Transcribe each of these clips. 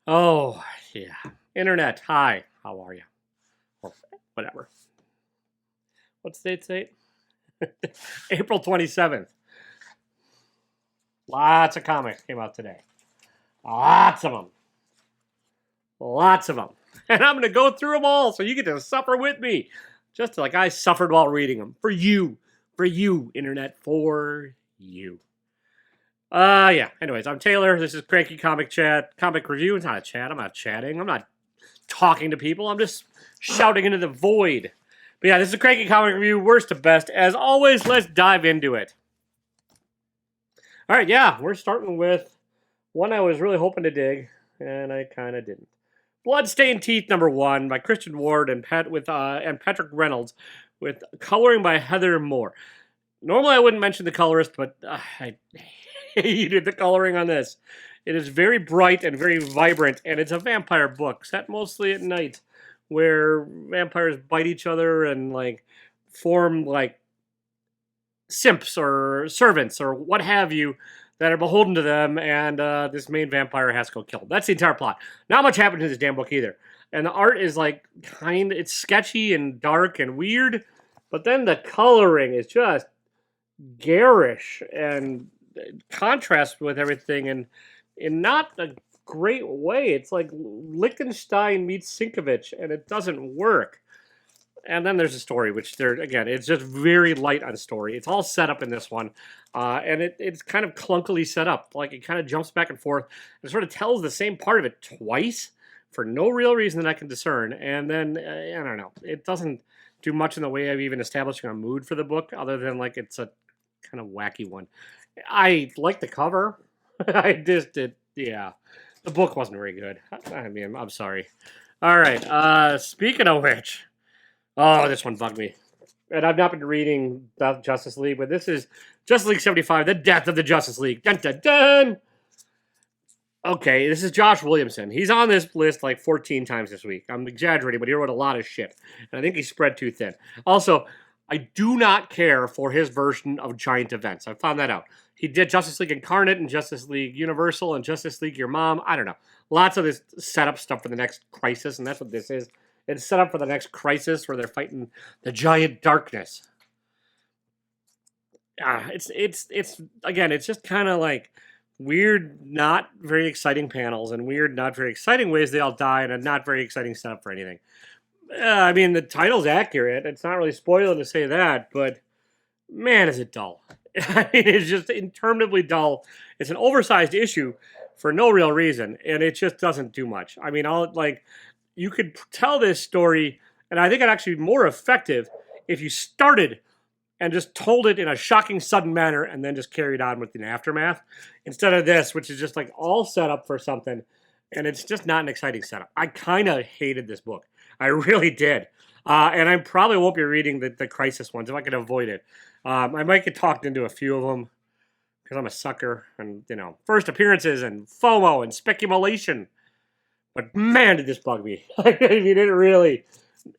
Oh, yeah. Internet, hi. How are you? Or whatever. What's the date? April 27th. Lots of comics came out today. Lots of them. Lots of them. And I'm going to go through them all so you get to suffer with me. Just like I suffered while reading them. For you. For you, Internet. For you. Yeah. Anyways, I'm Taylor. This is Cranky Comic Chat. Comic Review. It's not a chat. I'm not chatting. I'm not talking to people. I'm just shouting into the void. But yeah, this is a Cranky Comic Review, worst to best. As always, let's dive into it. All right, yeah, we're starting with one I was really hoping to dig, and I kind of didn't. Bloodstained Teeth #1 by Christian Ward and Patrick Reynolds, with coloring by Heather Moore. Normally, I wouldn't mention the colorist, but I hated the coloring on this. It is very bright and very vibrant, and it's a vampire book set mostly at night, where vampires bite each other and like form like simps or servants or what have you that are beholden to them, and this main vampire has to go kill them. That's the entire plot. Not much happened in this damn book either. And the art is like it's sketchy and dark and weird, but then the coloring is just garish and contrast with everything, and in not a great way. It's like Lichtenstein meets Sienkiewicz, and it doesn't work. And then there's a story, which again, it's just very light on story. It's all set up in this one, and it's kind of clunkily set up. Like it kind of jumps back and forth and sort of tells the same part of it twice for no real reason that I can discern. And then I don't know, it doesn't do much in the way of even establishing a mood for the book, other than like it's a kind of wacky one. I like the cover. I just did, yeah. The book wasn't very good. I mean, I'm sorry. All right. Speaking of which. Oh, this one bugged me. And I've not been reading Justice League, but this is Justice League 75, The Death of the Justice League. Dun, dun, dun! Okay, this is Josh Williamson. He's on this list like 14 times this week. I'm exaggerating, but he wrote a lot of shit. And I think he's spread too thin. Also, I do not care for his version of giant events. I found that out. He did Justice League Incarnate and Justice League Universal and Justice League Your Mom. I don't know. Lots of this setup stuff for the next crisis, and that's what this is. It's set up for the next crisis where they're fighting the giant darkness. It's again, it's just kind of like weird, not very exciting panels and weird, not very exciting ways they all die, and a not very exciting setup for anything. I mean, the title's accurate. It's not really spoiling to say that, but man, is it dull. I mean, it's just interminably dull. It's an oversized issue for no real reason, and it just doesn't do much. I mean, you could tell this story, and I think it'd actually be more effective if you started and just told it in a shocking, sudden manner and then just carried on with the aftermath, instead of this, which is just like all set up for something, and it's just not an exciting setup. I kind of hated this book. I really did. And I probably won't be reading the Crisis ones if I can avoid it. I might get talked into a few of them because I'm a sucker, and, first appearances and FOMO and speculation. But man, did this bug me. I mean, it really,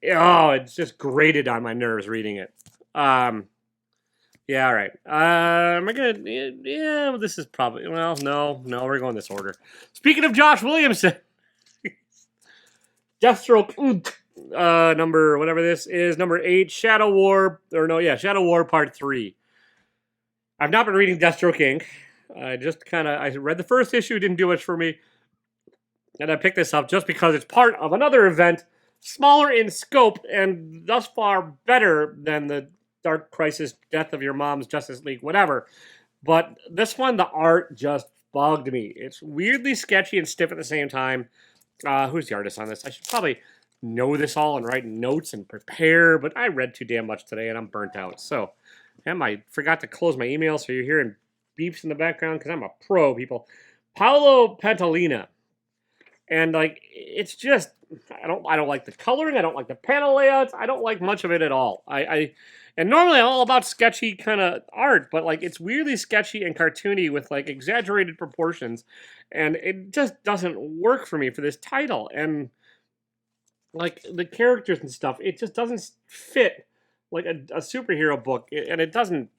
it's just grated on my nerves reading it. Yeah, all right. Am I going to, well, this is probably, no, we're going this order. Speaking of Josh Williamson, Deathstroke, number, whatever this is, number 8, Shadow War Part 3. I've not been reading Deathstroke Inc. I read the first issue, didn't do much for me. And I picked this up just because it's part of another event, smaller in scope, and thus far better than the Dark Crisis, Death of Your Mom's Justice League, whatever. But this one, the art just bugged me. It's weirdly sketchy and stiff at the same time. Who's the artist on this? I should probably know this all and write notes and prepare, but I read too damn much today and I'm burnt out. So, I forgot to close my email, so you're hearing beeps in the background because I'm a pro, people. Paolo Pantalina. And like, it's just, I don't like the coloring. I don't like the panel layouts. I don't like much of it at all. And normally I'm all about sketchy kind of art, but like it's weirdly sketchy and cartoony with like exaggerated proportions, and it just doesn't work for me for this title. And like the characters and stuff, it just doesn't fit like a superhero book, and it doesn't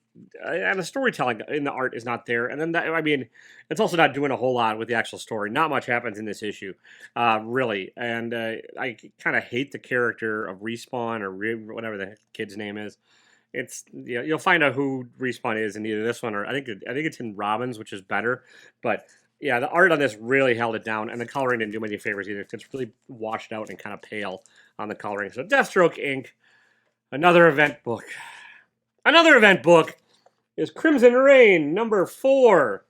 and the storytelling in the art is not there. And then I mean, it's also not doing a whole lot with the actual story. Not much happens in this issue, really. And I kind of hate the character of Respawn or whatever the kid's name is. It's you'll find out who Respawn is in either this one or I think it's in Robin's, which is better. But yeah, the art on this really held it down, and the coloring didn't do me any favors either. It's really washed out and kind of pale on the coloring. So Deathstroke Inc. Another event book. Another event book is Crimson Rain, number 4.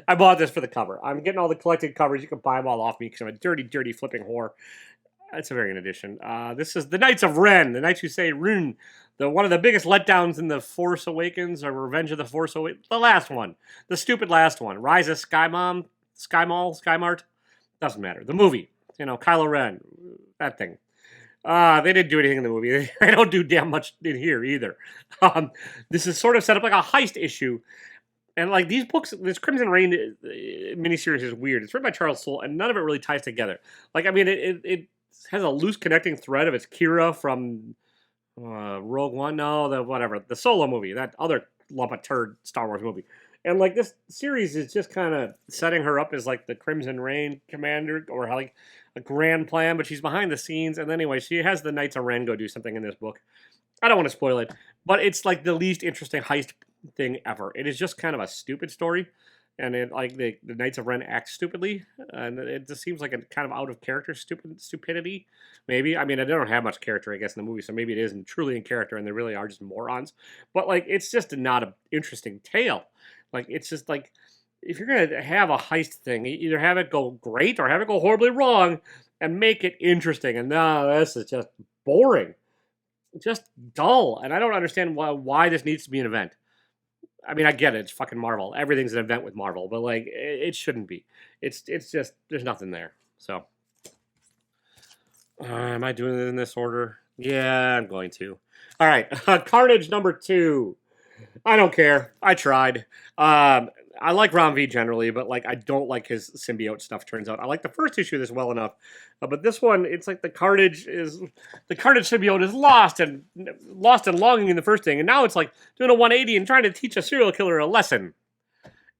I bought this for the cover. I'm getting all the collected covers. You can buy them all off me because I'm a dirty, dirty flipping whore. It's a very good edition. This is the Knights of Ren, the Knights who say Rune. One of the biggest letdowns in The Force Awakens or Revenge of the Force Awakens. The last one. The stupid last one. Rise of Skymart. Doesn't matter. The movie. Kylo Ren. That thing. They didn't do anything in the movie. They don't do damn much in here either. This is sort of set up like a heist issue. And like these books, this Crimson Rain miniseries is weird. It's written by Charles Soule, and none of it really ties together. Like, I mean, it has a loose connecting thread of it's Kira from Rogue One. No, the Solo movie, that other lump of turd Star Wars movie. And like this series is just kind of setting her up as like the Crimson Rain commander or like a grand plan, but she's behind the scenes. And anyway, she has the Knights of Ren go do something in this book. I don't want to spoil it, but it's like the least interesting heist thing ever. It is just kind of a stupid story, and it like the Knights of Ren act stupidly, and it just seems like a kind of out of character stupidity. Maybe I mean I don't have much character I guess in the movie, so maybe it isn't truly in character, and they really are just morons. But like it's just not an interesting tale. Like it's just like if you're gonna have a heist thing, either have it go great or have it go horribly wrong, and make it interesting. And no, this is just boring. Just dull, and I don't understand why this needs to be an event. I mean, I get it. It's fucking Marvel. Everything's an event with Marvel, but like, it shouldn't be. It's just there's nothing there. So, am I doing it in this order? Yeah, I'm going to. All right, Carnage number 2. I don't care. I tried. I like Ron V generally, but like I don't like his symbiote stuff. Turns out I like the first issue of this well enough, but this one it's like the Carnage symbiote is lost and longing in the first thing, and now it's like doing a 180 and trying to teach a serial killer a lesson.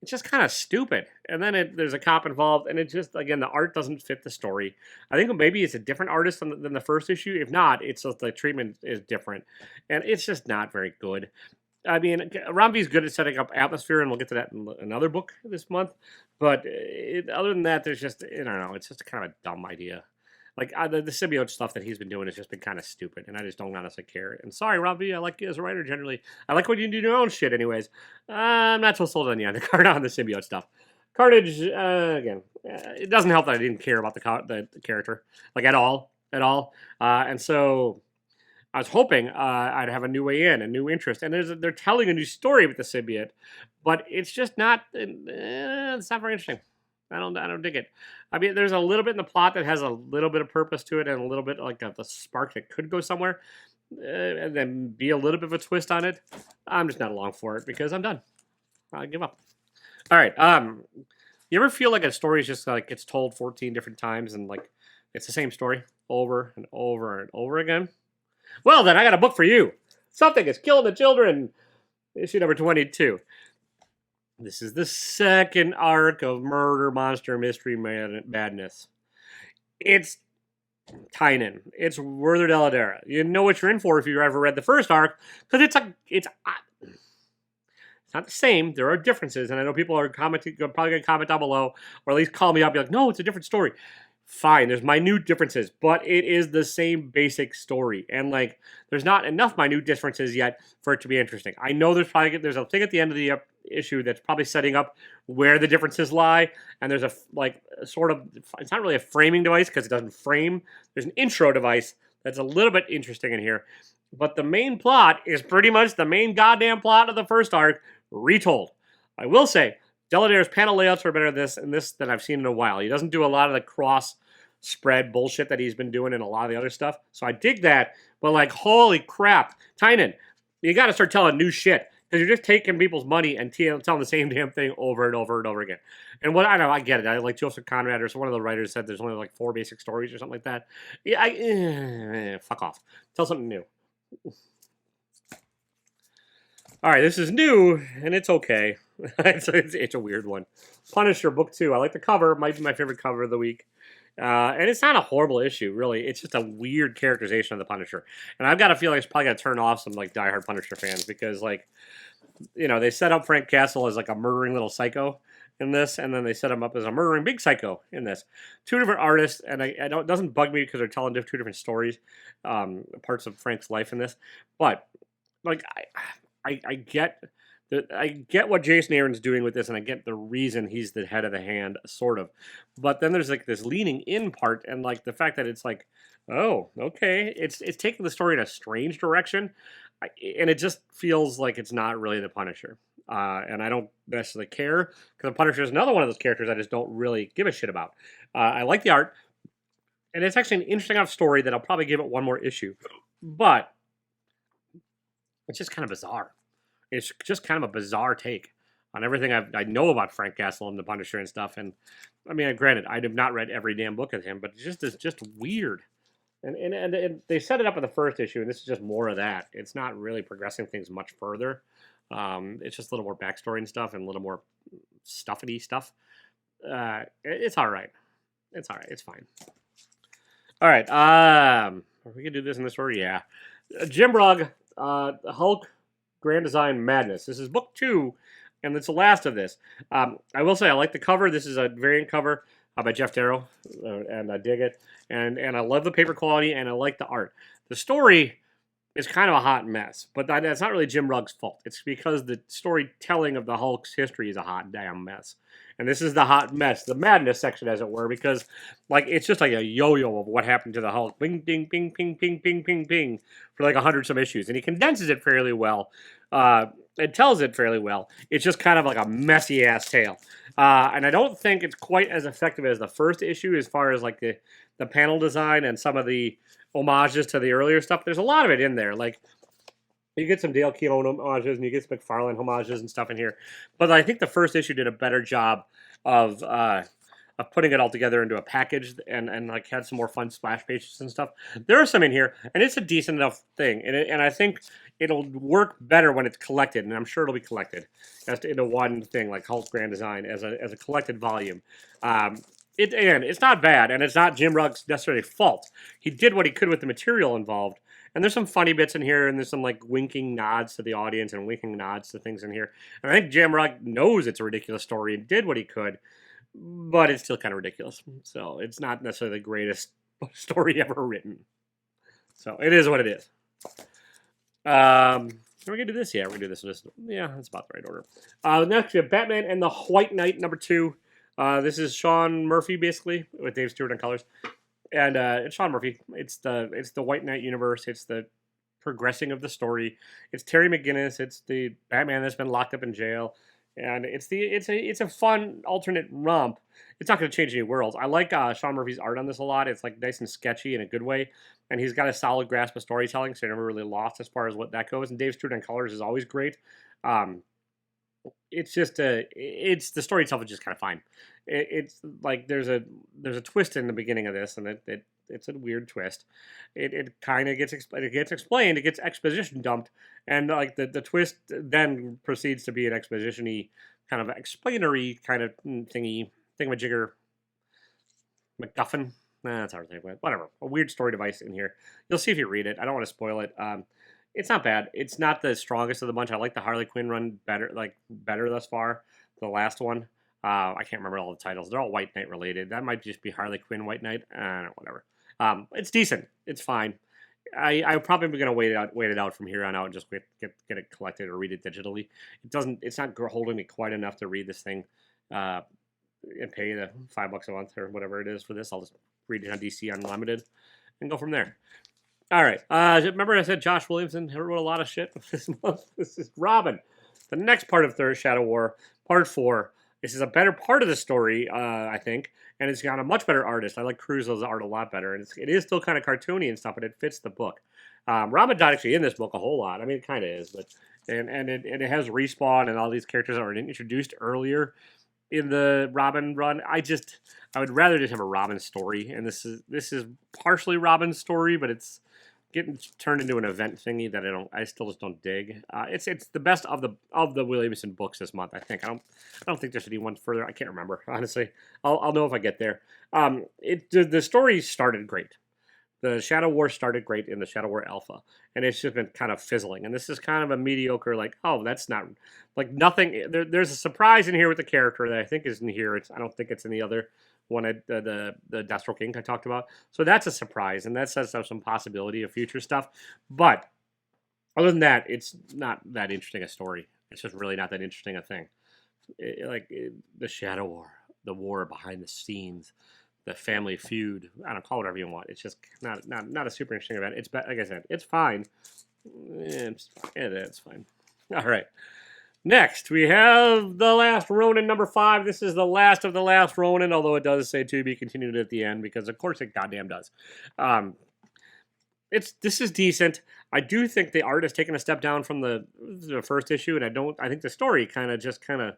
It's just kind of stupid. And then there's a cop involved, and it just again the art doesn't fit the story. I think maybe it's a different artist than the first issue. If not, it's just the treatment is different, and it's just not very good. I mean, Rambi's good at setting up atmosphere, and we'll get to that in another book this month. But other than that, there's just, I don't know, it's just kind of a dumb idea. Like, the symbiote stuff that he's been doing has just been kind of stupid, and I just don't honestly care. And sorry, Rambi, I like you as a writer generally. I like when you do your own shit anyways. I'm not so sold on you on the symbiote stuff. Carnage, again, it doesn't help that I didn't care about the character, like, at all. And so I was hoping I'd have a new way in, a new interest, and they're telling a new story with the symbiote, but it's just not. It's not very interesting. I don't dig it. I mean, there's a little bit in the plot that has a little bit of purpose to it, and a little bit like the spark that could go somewhere, and then be a little bit of a twist on it. I'm just not along for it because I'm done. I give up. All right. You ever feel like a story is just like gets told 14 different times, and like it's the same story over and over and over again? Well, then I got a book for you. Something is killing the children. Issue number 22. This is the second arc of Murder Monster Mystery Madness. It's Tynan. It's Werther Dell'Edera. You know what you're in for if you ever read the first arc, because it's not the same. There are differences, and I know people are probably going to comment down below, or at least call me up and be like, no, it's a different story. Fine, there's minute differences, but it is the same basic story. And like, there's not enough minute differences yet for it to be interesting. I know there's a thing at the end of the issue that's probably setting up where the differences lie, and there's it's not really a framing device because it doesn't frame. There's an intro device that's a little bit interesting in here, but the main plot is pretty much the main goddamn plot of the first arc retold. I will say, Dell'Edera's panel layouts are better than this than I've seen in a while. He doesn't do a lot of the cross-spread bullshit that he's been doing in a lot of the other stuff. So I dig that. But like, holy crap. Tynan, you got to start telling new shit. Because you're just taking people's money and telling the same damn thing over and over and over again. And what I know, I get it. I like Joseph Conrad or one of the writers said there's only like 4 basic stories or something like that. Yeah, fuck off. Tell something new. All right, this is new, and it's okay. It's a weird one. Punisher book 2. I like the cover. Might be my favorite cover of the week. And it's not a horrible issue, really. It's just a weird characterization of the Punisher. And I've got a feeling it's probably going to turn off some like diehard Punisher fans because, like, you know, they set up Frank Castle as like a murdering little psycho in this, and then they set him up as a murdering big psycho in this. Two different artists, and I don't, it doesn't bug me because they're telling two different stories, parts of Frank's life in this. But like, I get. I get what Jason Aaron's doing with this, and I get the reason he's the head of the hand, sort of. But then there's like this leaning in part, and like the fact that it's like, oh, okay, it's taking the story in a strange direction, and it just feels like it's not really the Punisher. And I don't necessarily care because the Punisher is another one of those characters I just don't really give a shit about. I like the art, and it's actually an interesting enough story that I'll probably give it one more issue, but it's just kind of bizarre. It's just kind of a bizarre take on everything I know about Frank Castle and the Punisher and stuff. And I mean, granted, I have not read every damn book of him, but it's just weird. And they set it up in the first issue, and this is just more of that. It's not really progressing things much further. It's just a little more backstory and stuff, and a little more stuffy stuff. It's all right. It's all right. It's fine. All right. We can do this in this order. Yeah. Jim Rugg, Hulk. Grand Design Madness. This is book 2, and it's the last of this. I will say I like the cover. This is a variant cover by Jeff Darrow, and I dig it. And I love the paper quality, and I like the art. The story is kind of a hot mess, but that's not really Jim Rugg's fault. It's because the storytelling of the Hulk's history is a hot damn mess. And this is the hot mess, the madness section, as it were, because like it's just like a yo-yo of what happened to the Hulk. Bing, ding, ping, ping, ping, ping, ping, ping, for like 100 some issues. And he condenses it fairly well. It tells it fairly well. It's just kind of like a messy-ass tale. And I don't think it's quite as effective as the first issue as far as like the panel design and some of the homages to the earlier stuff. There's a lot of it in there. Like, you get some Dale Keown homages, and you get some McFarlane homages and stuff in here. But I think the first issue did a better job of putting it all together into a package and like had some more fun splash pages and stuff. There are some in here, and it's a decent enough thing. And I think it'll work better when it's collected, and I'm sure it'll be collected as into one thing, like Hulk Grand Design as a collected volume. It's not bad, and it's not Jim Rugg's necessarily fault. He did what he could with the material involved. And there's some funny bits in here, and there's some like winking nods to the audience and winking nods to things in here. And I think Jim Rugg knows it's a ridiculous story and did what he could, but it's still kind of ridiculous. So it's not necessarily the greatest story ever written. So it is what it is. Are we gonna do this? Yeah, we're gonna do this. Yeah, that's about the right order. Next we have Batman and the White Knight #2. This is Sean Murphy basically with Dave Stewart on colors. And it's Sean Murphy. It's the White Knight universe. It's the progressing of the story. It's Terry McGinnis. It's the Batman that's been locked up in jail, and it's a fun alternate romp. It's not going to change any worlds. I like Sean Murphy's art on this a lot. It's like nice and sketchy in a good way, and he's got a solid grasp of storytelling, so you're never really lost as far as what that goes. And Dave Stewart on colors is always great. It's just the story itself is just kind of fine. It's like there's a twist in the beginning of this, and it's a weird twist. It kind of gets explained. It gets exposition dumped, and like the twist then proceeds to be an exposition-y kind of explainery kind of thingamajigger MacGuffin. Nah, that's hard to think about. Whatever. A weird story device in here. You'll see if you read it. I don't want to spoil it. It's not bad. It's not the strongest of the bunch. I like the Harley Quinn run better thus far. The last one. I can't remember all the titles. They're all White Knight related. That might just be Harley Quinn White Knight. Whatever. It's decent. It's fine. I'm probably going to wait it out from here on out and just get it collected or read it digitally. It's not holding me quite enough to read this thing and pay the $5 a month or whatever it is for this. I'll just read it on DC Unlimited and go from there. All right. Remember I said Josh Williamson wrote a lot of shit this month? This is Robin. The next part of Third Shadow War, part 4. This is a better part of the story, I think, and it's got a much better artist. I like Caruso's art a lot better, and it is still kind of cartoony and stuff, but it fits the book. Robin's not actually in this book a whole lot. I mean, it kind of is, but it has Respawn and all these characters that were introduced earlier in the Robin run. I would rather just have a Robin story, and this is partially Robin's story, but it's getting turned into an event thingy that I still just don't dig. It's the best of the Williamson books this month. I think I don't think there's anyone further. I can't remember honestly. I'll know if I get there. The story started great. The Shadow War started great in the Shadow War Alpha, and it's just been kind of fizzling. And this is kind of a mediocre, like, oh, that's not like nothing. There's a surprise in here with the character that I think is in here. I don't think it's in the other one, the Deathstroke Inc. I talked about. So that's a surprise, and that sets up some possibility of future stuff. But other than that, it's not that interesting a story. It's just really not that interesting a thing. The Shadow War, the war behind the scenes, the family feud. I don't call it whatever you want. It's just not a super interesting event. It's like I said, it's fine. It's fine. All right. Next, we have The Last Ronin, number 5. This is the last of The Last Ronin, although it does say to be continued at the end, because of course it goddamn does. This is decent. I do think the art has taken a step down from the first issue, and I think the story kind of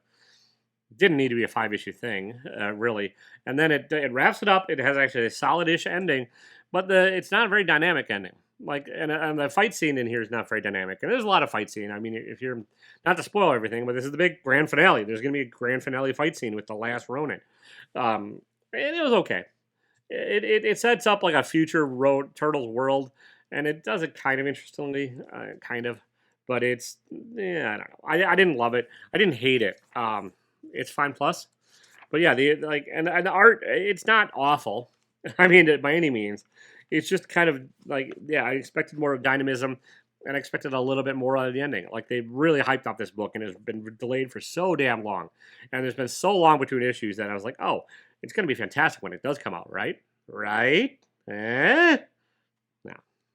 didn't need to be a 5-issue thing, really. And then it wraps it up. It has actually a solid-ish ending, but it's not a very dynamic ending. And the fight scene in here is not very dynamic. And there's a lot of fight scene. I mean, if you're not to spoil everything, but this is the big grand finale. There's going to be a grand finale fight scene with the last Ronin. And it was okay. It sets up like a future Turtles world, and it does it kind of interestingly, But I don't know. I didn't love it. I didn't hate it. It's fine plus. But yeah, and the art, it's not awful. I mean, by any means. It's just kind of I expected more dynamism, and I expected a little bit more out of the ending. Like, they really hyped up this book, and it's been delayed for so damn long. And there's been so long between issues that I was like, oh, it's going to be fantastic when it does come out, right? Right? No,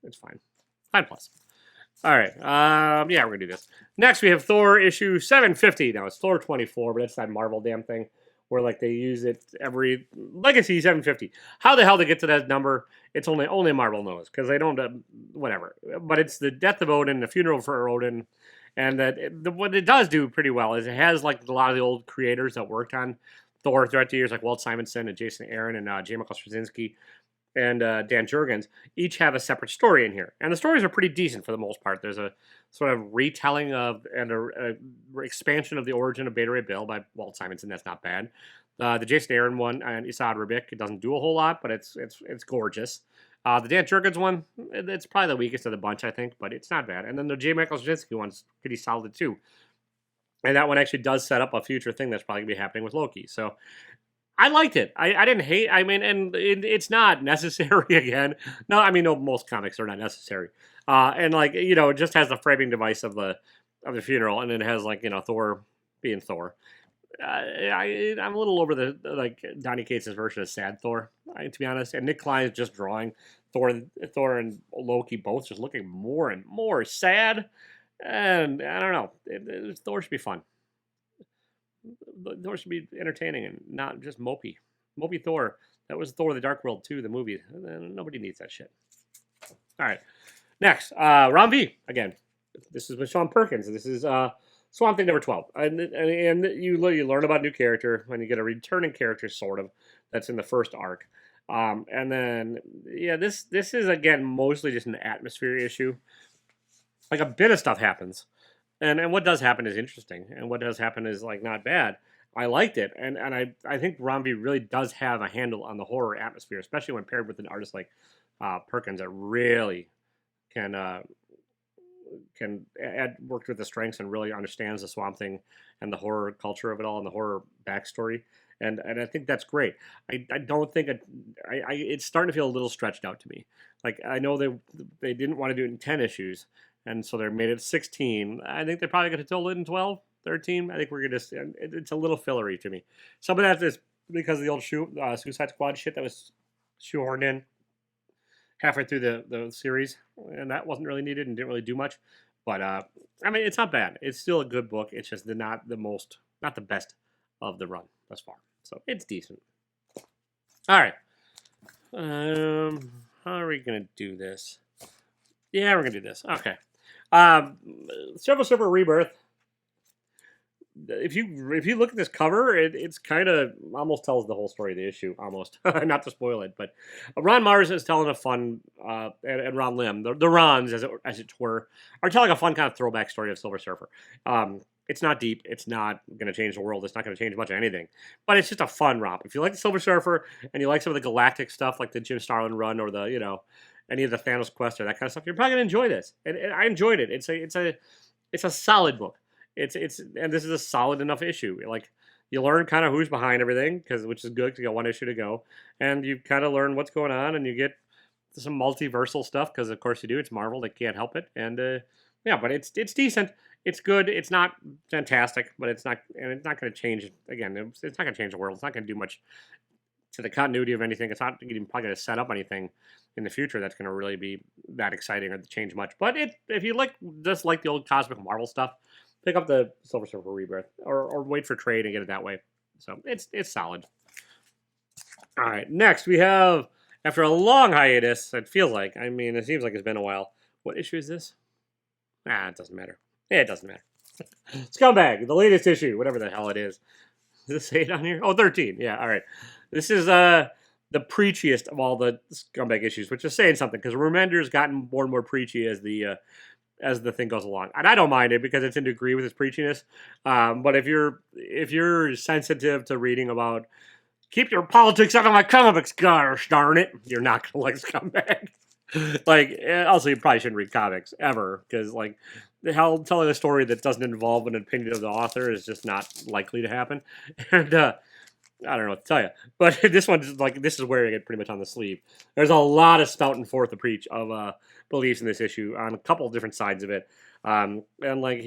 it's fine. Fine plus. All right. We're going to do this. Next, we have Thor issue 750. Now, it's Thor 24, but it's that Marvel damn thing where they use it every Legacy 750. How the hell they get to that number? It's only Marvel knows, because they don't whatever. But it's the death of Odin, the funeral for Odin, and what it does do pretty well is it has a lot of the old creators that worked on Thor throughout the years, like Walt Simonson and Jason Aaron and J. Michael Straczynski and Dan Jurgens, each have a separate story in here. And the stories are pretty decent for the most part. There's a sort of retelling of and a expansion of the origin of Beta Ray Bill by Walt Simonson. That's not bad. The Jason Aaron one and Isad Ribic, it doesn't do a whole lot, but it's gorgeous. The Dan Jurgens one, it's probably the weakest of the bunch, I think, but it's not bad. And then the J. Michael Straczynski one's pretty solid too. And that one actually does set up a future thing that's probably going to be happening with Loki. So I liked it. I didn't hate. I mean, and it's not necessary again. No, I mean, no, most comics are not necessary. And it just has the framing device of the funeral, and it has Thor being Thor. I'm a little over the Donny Cates' version of Sad Thor, to be honest. And Nick Klein is just drawing Thor and Loki both just looking more and more sad. And I don't know. Thor should be fun. Thor should be entertaining and not just mopey. Mopey Thor. That was Thor: The Dark World 2, the movie. Nobody needs that shit. All right. Next, Ron V. Again, this is with Sean Perkins. This is Swamp Thing number 12. And you learn about a new character when you get a returning character, sort of, that's in the first arc. And then, this is, again, mostly just an atmosphere issue. Like, a bit of stuff happens. And what does happen is interesting. And what does happen is, not bad. I liked it. And I think Ron V really does have a handle on the horror atmosphere, especially when paired with an artist like Perkins that really can work with the strengths and really understands the Swamp Thing and the horror culture of it all and the horror backstory. And I think that's great. I don't think it's starting to feel a little stretched out to me. I know they didn't want to do it in 10 issues. And so they made it 16. I think they're probably going to tilt it in 12, 13. I think we're going to... It's a little fillery to me. Some of that is because of the old Suicide Squad shit that was shoehorned in halfway through the series. And that wasn't really needed and didn't really do much. But, it's not bad. It's still a good book. It's just not the best of the run thus far. So it's decent. All right. How are we going to do this? Yeah, we're going to do this. Okay. Silver Surfer Rebirth. if you look at this cover, it's kind of almost tells the whole story of the issue, almost. Not to spoil it, but Ron Mars is telling a fun, and Ron Lim, the Rons, as it were, are telling a fun kind of throwback story of Silver Surfer. It's not deep. It's not going to change the world. It's not going to change much of anything. But it's just a fun romp. If you like the Silver Surfer and you like some of the galactic stuff, like the Jim Starlin run or the any of the Thanos quest or that kind of stuff, you're probably going to enjoy this. And I enjoyed it. It's a solid book. And this is a solid enough issue. Like, you learn kind of who's behind everything, which is good because you got one issue to go, and you kind of learn what's going on, and you get some multiversal stuff because of course you do. It's Marvel; they can't help it, and yeah, but it's decent. It's good. It's not fantastic, but it's not going to change. Again, it's not going to change the world. It's not going to do much to the continuity of anything. It's not even probably going to set up anything in the future that's going to really be that exciting or change much. But if you just like the old cosmic Marvel stuff, pick up the Silver Surfer Rebirth, or wait for trade and get it that way. So it's solid. All right, next we have, after a long hiatus, it feels like, I mean, it seems like it's been a while. What issue is this? It doesn't matter. It doesn't matter. Scumbag, the latest issue, whatever the hell it is. Does it say it on here? Oh, 13. Yeah, all right. This is the preachiest of all the Scumbag issues, which is saying something, because Remender's gotten more and more preachy as the thing goes along, and I don't mind it because it's in degree with its preachiness. But if you're sensitive to reading about keep your politics out of my comics, gosh darn it, you're not gonna like Scumbag. Like, also, you probably shouldn't read comics ever, because like the hell, telling a story that doesn't involve an opinion of the author is just not likely to happen. And I don't know what to tell you, but this is wearing it pretty much on the sleeve. There's a lot of spouting forth the preach of beliefs in this issue on a couple of different sides of it, and like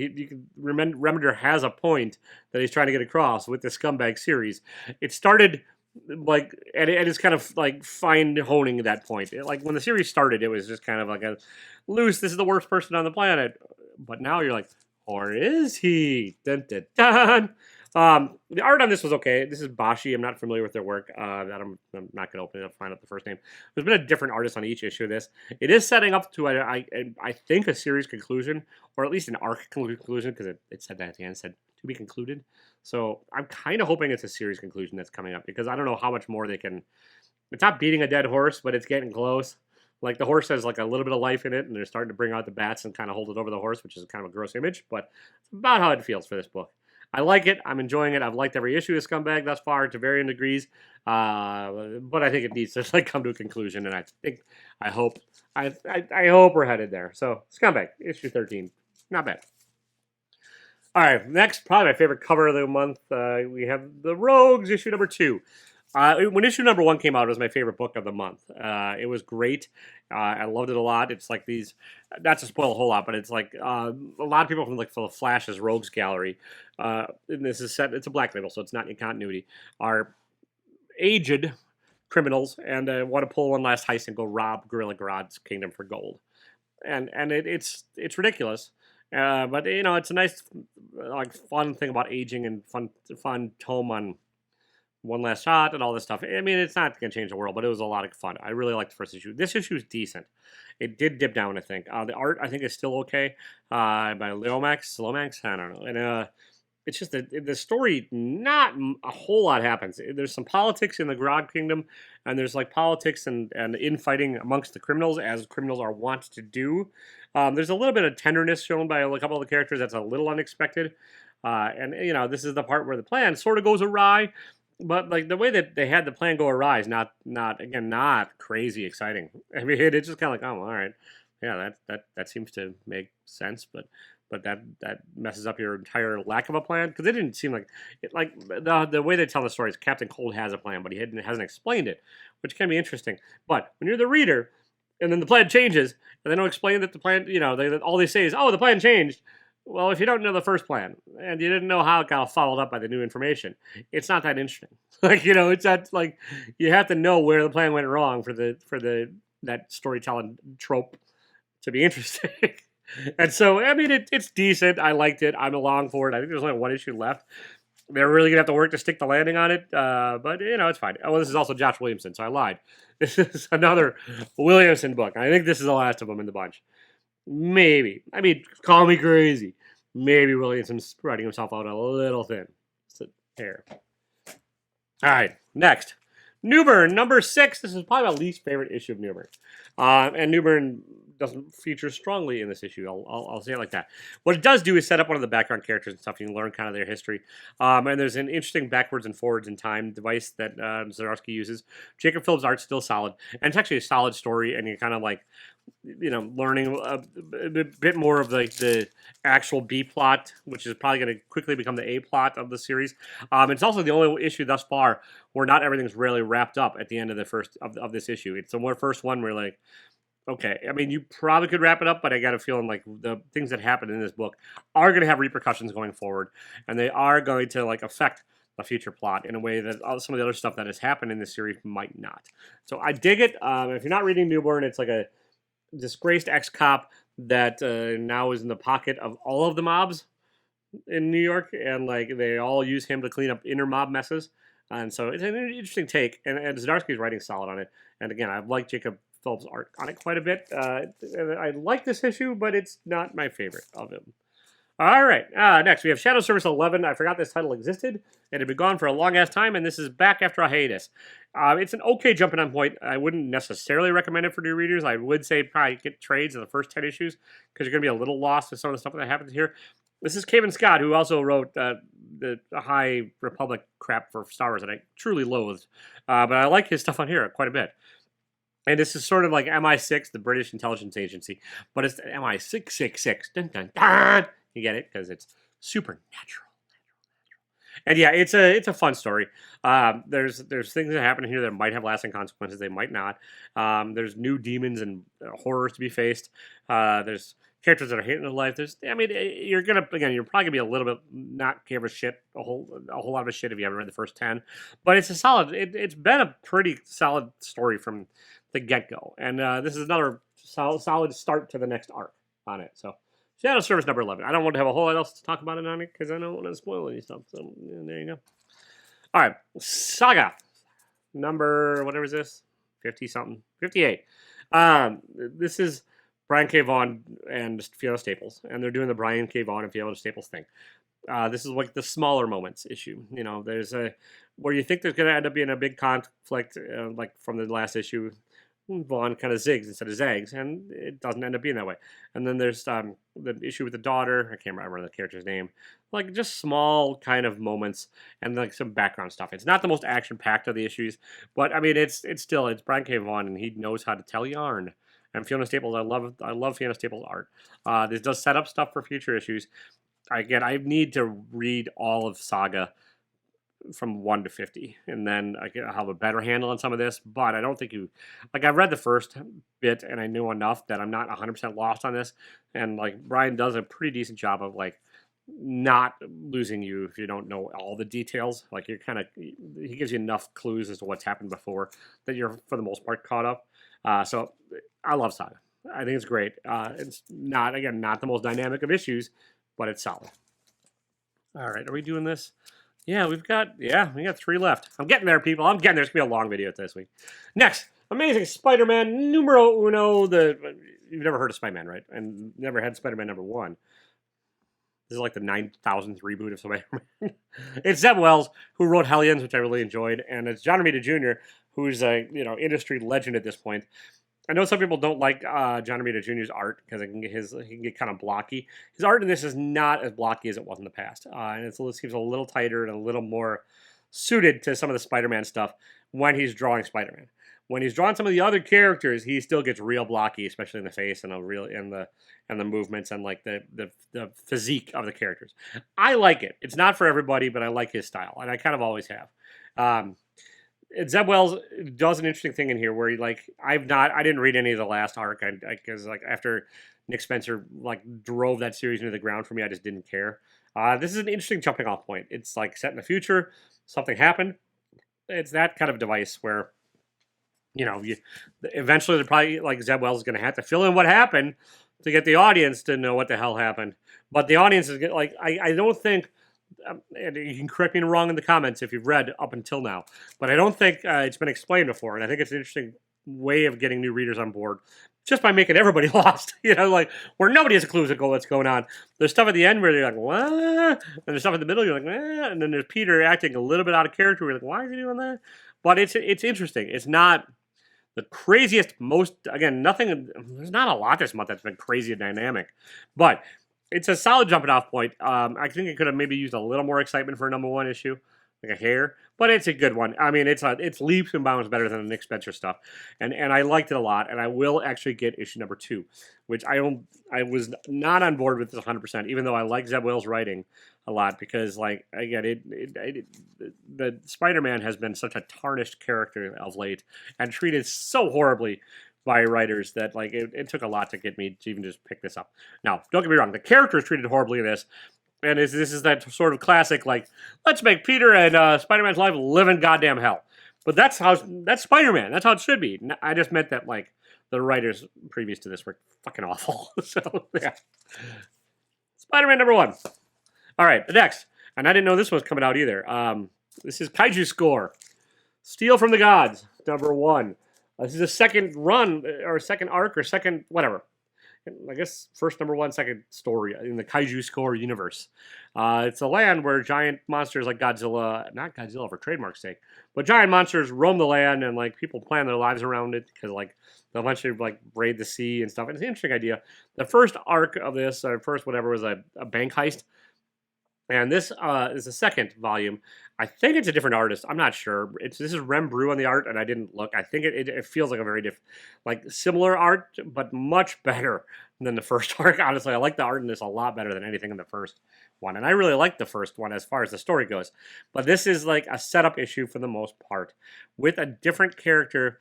Remender has a point that he's trying to get across with the Scumbag series. It started like, and it's kind of like fine honing that point. Like when the series started, it was just kind of like a loose, this is the worst person on the planet, but now you're like, or is he? Dun, dun, dun. The art on this was okay. This is Bashi. I'm not familiar with their work. I'm not going to open it up, find out the first name. There's been a different artist on each issue of this. It is setting up to, I think, a series conclusion, or at least an arc conclusion, because it said that at the end, said to be concluded. So I'm kind of hoping it's a series conclusion that's coming up, because I don't know how much more they can. It's not beating a dead horse, but it's getting close. Like, the horse has like a little bit of life in it, and they're starting to bring out the bats and kind of hold it over the horse, which is kind of a gross image, but it's about how it feels for this book. I like it. I'm enjoying it. I've liked every issue of Scumbag thus far to varying degrees, but I think it needs to come to a conclusion, and I hope we're headed there. So Scumbag, issue 13, not bad. All right, next, probably my favorite cover of the month. We have the Rogues, issue number 2. When issue number 1 came out, it was my favorite book of the month. It was great. I loved it a lot. It's like these, not to spoil a whole lot, but it's like a lot of people from like the Flash's Rogues Gallery. And this is set, it's a black label, so it's not in continuity, are aged criminals and want to pull one last heist and go rob Gorilla Grodd's kingdom for gold. And it's ridiculous. But it's a nice, like, fun thing about aging and fun tome on one last shot and all this stuff. I mean, it's not going to change the world, but it was a lot of fun. I really liked the first issue. This issue is decent. It did dip down, I think. The art, I think, is still okay. By Lomax, I don't know. And it's just the story, not a whole lot happens. There's some politics in the Grodd Kingdom, and there's like politics and infighting amongst the criminals, as criminals are wont to do. There's a little bit of tenderness shown by a couple of the characters that's a little unexpected. And this is the part where the plan sort of goes awry. But like the way that they had the plan go awry is not crazy exciting. I mean, it's just kind of like, oh, all right, yeah, that seems to make sense, but that messes up your entire lack of a plan, because it didn't seem like it. Like the way they tell the story is Captain Cold has a plan, but he hasn't explained it, which can be interesting. But when you're the reader, and then the plan changes, and they don't explain that the plan, all they say is, oh, the plan changed. Well, if you don't know the first plan, and you didn't know how it got followed up by the new information, it's not that interesting. Like, it's that, like, you have to know where the plan went wrong for that storytelling trope to be interesting. And so, I mean, it's decent. I liked it. I'm along for it. I think there's only one issue left. They're really going to have to work to stick the landing on it, but, it's fine. Oh, this is also Josh Williamson, so I lied. This is another Williamson book. I think this is the last of them in the bunch. Maybe. I mean, call me crazy. maybe Williamson's spreading himself out a little thin. It's a hair. All right, next. Newburn, number 6. This is probably my least favorite issue of Newburn. And Newburn doesn't feature strongly in this issue. I'll say it like that. What it does do is set up one of the background characters and stuff. You can learn kind of their history. And there's an interesting backwards and forwards in time device that Zdarsky uses. Jacob Phillips' art's still solid. And it's actually a solid story. And you're kind of like, learning a bit more of the actual B plot, which is probably going to quickly become the A plot of the series. It's also the only issue thus far where not everything's really wrapped up at the end of the first of this issue. It's the first one where like, okay, I mean, you probably could wrap it up, but I got a feeling like the things that happen in this book are going to have repercussions going forward, and they are going to like affect the future plot in a way that some of the other stuff that has happened in this series might not. So I dig it. If you're not reading Newburn, it's like a disgraced ex-cop that now is in the pocket of all of the mobs in New York, and like they all use him to clean up inner mob messes. And so it's an interesting take, and Zdarsky's writing solid on it. And again, I've liked Jacob Phillips' art on it quite a bit. I like this issue, but it's not my favorite of him. All right, next we have Shadow Service 11. I forgot this title existed. It had been gone for a long-ass time, and this is back after a hiatus. It's an okay jumping on point. I wouldn't necessarily recommend it for new readers. I would say probably get trades of the first 10 issues, because you're going to be a little lost with some of the stuff that happens here. This is Kevin Scott, who also wrote the High Republic crap for Star Wars that I truly loathed. But I like his stuff on here quite a bit. And this is sort of like MI6, the British intelligence agency, but it's MI666. Dun, dun, dun. You get it? Because it's supernatural. And yeah, it's a fun story. There's things that happen here that might have lasting consequences. They might not. There's new demons and horrors to be faced. There's characters that are hating their life. You're probably gonna be a little bit not give a shit, a whole lot of a shit if you haven't read the first 10. But it's a solid. It's been a pretty solid story from the get go, and this is another solid start to the next arc on it. So. Shadow Service number 11. I don't want to have a whole lot else to talk about it on it because I don't want to spoil any stuff. So there you go. All right, Saga number whatever is this, 50-something, 58. This is Brian K. Vaughan and Fiona Staples, and they're doing the Brian K. Vaughan and Fiona Staples thing. This is like the smaller moments issue. There's where you think there's going to end up being a big conflict, like from the last issue. Vaughn kind of zigs instead of zags, and it doesn't end up being that way. And then there's the issue with the daughter. I can't remember the character's name. Like just small kind of moments and like some background stuff. It's not the most action-packed of the issues, but I mean it's Brian K. Vaughan, and he knows how to tell yarn. And Fiona Staples, I love Fiona Staples' art. This does set up stuff for future issues. Again, I need to read all of Saga from 1 to 50, and then I'll have a better handle on some of this, but I don't think I've read the first bit and I knew enough that I'm not 100% lost on this, and like Brian does a pretty decent job of like not losing you if you don't know all the details. Like he gives you enough clues as to what's happened before that you're for the most part caught up. So I love Saga. I think it's great. It's not the most dynamic of issues, but it's solid. All right, are we doing this? Yeah, we got 3 left. I'm getting there, people. I'm getting there. It's going to be a long video this week. Next, Amazing Spider-Man numero uno. You've never heard of Spider-Man, right? And never had Spider-Man number 1. This is like the 9,000th reboot of Spider-Man. It's Zeb Wells, who wrote Hellions, which I really enjoyed, and it's John Romita Jr., who's a industry legend at this point. I know some people don't like John Romita Jr.'s art because he can get kind of blocky. His art in this is not as blocky as it was in the past, and it seems a little tighter and a little more suited to some of the Spider-Man stuff when he's drawing Spider-Man. When he's drawing some of the other characters, he still gets real blocky, especially in the face and the movements and like the physique of the characters. I like it. It's not for everybody, but I like his style, and I kind of always have. Zeb Wells does an interesting thing in here where I didn't read any of the last arc because after Nick Spencer drove that series into the ground for me, I just didn't care. This is an interesting jumping off point. It's like set in the future, something happened. It's that kind of device where eventually they're probably Zeb Wells is going to have to fill in what happened to get the audience to know what the hell happened. But the audience is I don't think. And you can correct me wrong in the comments if you've read up until now, but I don't think it's been explained before, and I think it's an interesting way of getting new readers on board. just by making everybody lost. Like where nobody has a clue what's going on. There's stuff at the end where you're like, what? And there's stuff in the middle, you're like, eh. And then there's Peter acting a little bit out of character. We're like, why is he doing that? But it's interesting. It's not the craziest, nothing, there's not a lot this month that's been crazy and dynamic. But it's a solid jumping off point. I think it could have maybe used a little more excitement for a #1 issue, like a hair, but it's a good one. I mean, it's leaps and bounds better than the Nick Spencer stuff, and I liked it a lot. And I will actually get issue #2, which I was not on board with this 100%, even though I like Zeb Wells' writing a lot, because like again, the Spider-Man has been such a tarnished character of late and treated so horribly by writers that like it took a lot to get me to even just pick this up. Now, don't get me wrong, the character is treated horribly in this. And this is that sort of classic, like, let's make Peter and Spider-Man's life live in goddamn hell. But that's Spider-Man. That's how it should be. I just meant that, like, the writers previous to this were fucking awful. So, yeah. Spider-Man #1. All right, the next. And I didn't know this was coming out either. This is Kaiju Score. Steal from the Gods, #1. This is a second run, or second arc, or second, whatever. I guess first #1, second story in the Kaiju Score universe. It's a land where giant monsters like Godzilla, not Godzilla for trademark's sake, but giant monsters roam the land, and like people plan their lives around it because like they'll eventually like raid the sea and stuff. And it's an interesting idea. The first arc of this, or first whatever, was a bank heist. And this is the second volume. I think it's a different artist. I'm not sure. This is Rem Brew on the art, and I didn't look. I think it feels like a very similar art, but much better than the first arc. Honestly, I like the art in this a lot better than anything in the first one, and I really like the first one as far as the story goes. But this is like a setup issue for the most part, with a different character,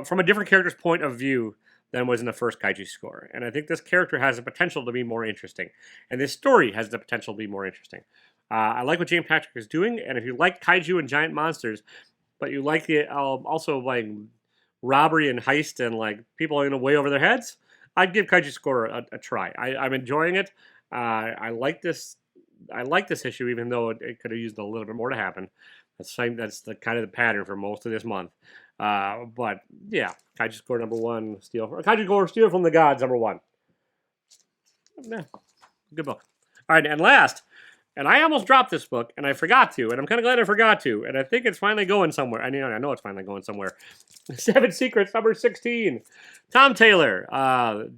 from a different character's point of view than was in the first Kaiju Score. And I think this character has the potential to be more interesting. And this story has the potential to be more interesting. I like what James Patrick is doing, and if you like kaiju and giant monsters, but you like the also like robbery and heist and like people in way over their heads, I'd give Kaiju Score a try. I'm enjoying it. I like this issue, even though it could have used a little bit more to happen. That's the kind of the pattern for most of this month. But yeah, Kaiju Score #1, Kaiju Score Steal from the Gods #1. Yeah, good book. All right, and last, and I almost dropped this book, and I forgot to, and I'm kind of glad I forgot to, and I think it's finally going somewhere. I know it's finally going somewhere. 7 Secrets #16. Tom Taylor,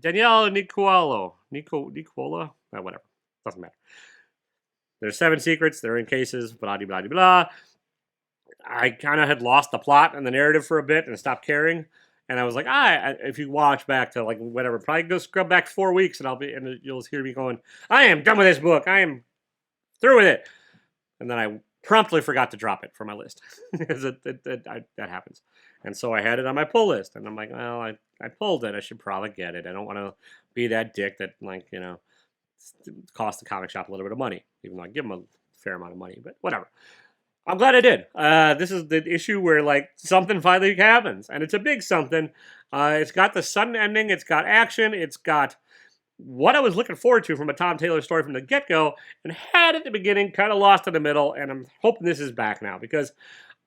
Danielle Nicola, whatever, doesn't matter. There's 7 secrets. They're in cases. Blah blah blah blah. I kind of had lost the plot and the narrative for a bit and stopped caring. And I was like, if you watch back to like whatever, probably go scrub back 4 weeks and you'll hear me going, I am done with this book. I am through with it. And then I promptly forgot to drop it from my list. That happens. And so I had it on my pull list. And I'm like, well, I pulled it. I should probably get it. I don't want to be that dick that like, cost the comic shop a little bit of money, even though I give them a fair amount of money, but whatever. I'm glad I did. This is the issue where like something finally happens, and it's a big something. It's got the sudden ending. It's got action. It's got what I was looking forward to from a Tom Taylor story from the get-go, and had at the beginning, kind of lost in the middle, and I'm hoping this is back now because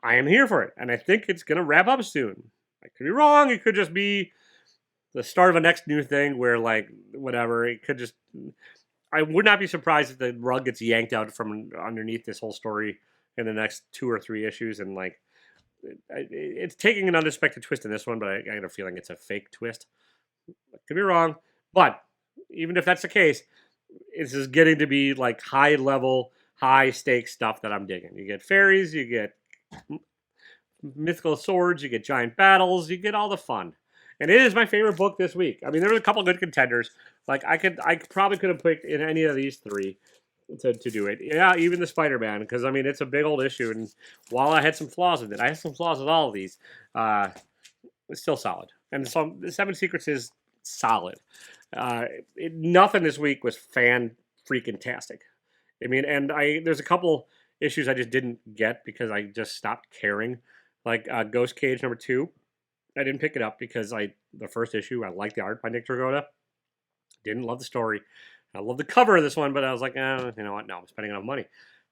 I am here for it, and I think it's going to wrap up soon. I could be wrong. It could just be the start of a next new thing where like whatever. It could just. I would not be surprised if the rug gets yanked out from underneath this whole story in the next 2 or 3 issues, and like it's taking an unexpected twist in this one, but I got a feeling it's a fake twist. I could be wrong, but even if that's the case, this is getting to be like high level, high stakes stuff that I'm digging. You get fairies, you get mythical swords, you get giant battles, you get all the fun. And it is my favorite book this week. I mean, there were a couple good contenders. Like I probably could have picked in any of these 3 to do it. Yeah, even the Spider-Man, because I mean it's a big old issue, and while I had some flaws with it, I had some flaws with all of these. It's still solid, and so the 7 Secrets is solid. Nothing this week was fan-freaking-tastic. I mean, and there's a couple issues I just didn't get because I just stopped caring. Like Ghost Cage #2, I didn't pick it up because the first issue I liked the art by Nick Dragotta, didn't love the story. I love the cover of this one, but I was like, you know what? No, I'm spending enough money.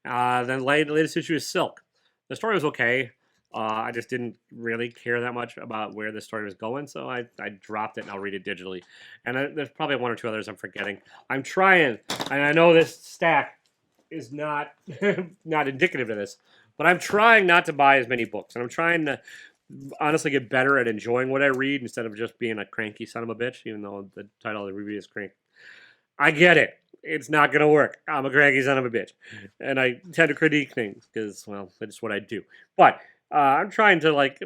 Then latest issue is Silk. The story was okay. I just didn't really care that much about where the story was going, so I dropped it and I'll read it digitally. And there's probably one or two others I'm forgetting. I'm trying, and I know this stack is not not indicative of this, but I'm trying not to buy as many books, and I'm trying to honestly get better at enjoying what I read instead of just being a cranky son of a bitch. Even though the title of the review is crank, I get it. It's not gonna work. I'm a cranky son of a bitch, and I tend to critique things because, well, that's what I do. But I'm trying to like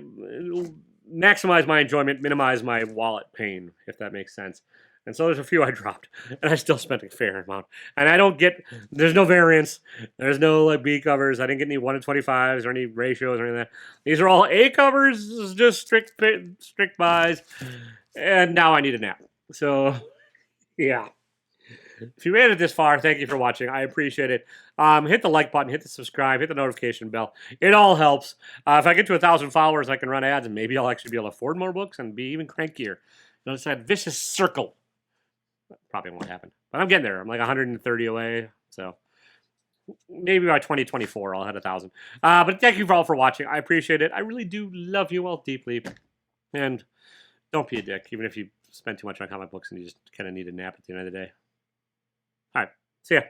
maximize my enjoyment, minimize my wallet pain, if that makes sense. And so there's a few I dropped, and I still spent a fair amount. And I don't get, there's no variance, there's no like B covers. I didn't get any 1 to 25s or any ratios or anything like that. These are all A covers, just strict buys. And now I need a nap. So, yeah. If you made it this far, thank you for watching. I appreciate it. Hit the like button, hit the subscribe, hit the notification bell. It all helps. If I get to 1,000 followers, I can run ads, and maybe I'll actually be able to afford more books and be even crankier. Notice that vicious circle. Probably won't happen. But I'm getting there. I'm like 130 away. So maybe by 2024, I'll hit 1,000. But thank you all for watching. I appreciate it. I really do love you all deeply. And don't be a dick, even if you spend too much on comic books and you just kind of need a nap at the end of the day. All right. See ya.